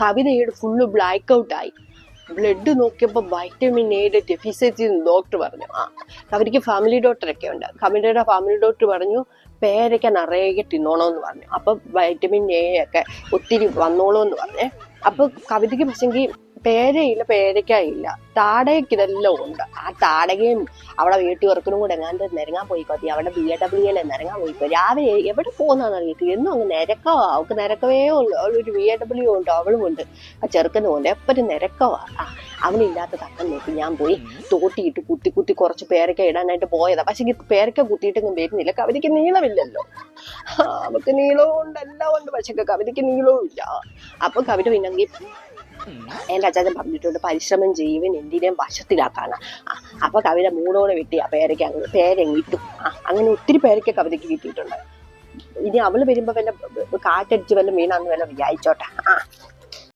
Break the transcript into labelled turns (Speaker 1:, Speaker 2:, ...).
Speaker 1: കവിതയുടെ full black ഔട്ടായി. Blood നോക്കിയപ്പോൾ വൈറ്റമിൻ എയുടെ ഡെഫിഷ്യൻസി ഡോക്ടർ പറഞ്ഞു. കവിതയ്ക്ക് ഫാമിലി ഡോക്ടറൊക്കെ ഉണ്ട്. കവിതയുടെ ഫാമിലി ഡോക്ടർ പറഞ്ഞു പേരയ്ക്ക നിറയെ തിന്നോണമെന്ന് പറഞ്ഞു. അപ്പൊ വൈറ്റമിൻ എ ഒക്കെ ഒത്തിരി വന്നോളൂന്ന് പറഞ്ഞേ. അപ്പൊ കവിതയ്ക്ക് പക്ഷെങ്കിൽ പേരയില്ല, പേരയ്ക്കായില്ല, താടകയ്ക്ക് ഇതെല്ലാം ഉണ്ട്. ആ താടകയും അവിടെ വീട്ടിൽ ഉറക്കനും കൂടെ എങ്ങാണ്ട് നിരങ്ങാൻ പോയിക്കോത്തി. അവിടെ BAWL നിരങ്ങാൻ പോയിക്കോ. രാവിലെ എവിടെ പോകുന്നതെന്ന് അറിയത്തില്ല. എന്നും അങ്ങ് നിരക്കവാ. അവൾക്ക് നിരക്കവേ ഉള്ളു. അവളൊരു BAW ഉണ്ട്, അവളും ഉണ്ട്. ആ ചെറുക്കനും ഉണ്ട്. എപ്പോഴും നിരക്കവാ. അവനില്ലാത്ത തക്കം നോക്കി ഞാൻ പോയി തോട്ടിയിട്ട് കുത്തി കുറച്ച് പേരയ്ക്ക ഇടാനായിട്ട് പോയതാ. പക്ഷെ പേരയ്ക്ക കുത്തിയിട്ടൊന്നും വരുന്നില്ല. കവിതയ്ക്ക് നീളമില്ലല്ലോ. അവൾക്ക് നീളവും ഉണ്ട്, എല്ലാം ഉണ്ട്. പക്ഷെ കവിതയ്ക്ക് നീളവും ഇല്ല. അപ്പൊ കവിത പിന്നെങ്കിൽ എൻ്റെ അച്ചാച്ചൻ പറഞ്ഞിട്ടുണ്ട് പരിശ്രമം ചെയ്യുവൻ എന്തിനേയും വശത്തിലാക്കാണ്. അപ്പൊ കവിത മൂടോടെ വെട്ടി ആ പേരങ്ങിട്ടു. അങ്ങനെ ഒത്തിരി പേരയ്ക്ക് കവിതയ്ക്ക് കിട്ടിയിട്ടുണ്ട്. ഇനി അവള് വരുമ്പോ വല്ല കാറ്റടിച്ച് വല്ല വീണാന്ന് വല്ല വിചാരിച്ചോട്ടെ.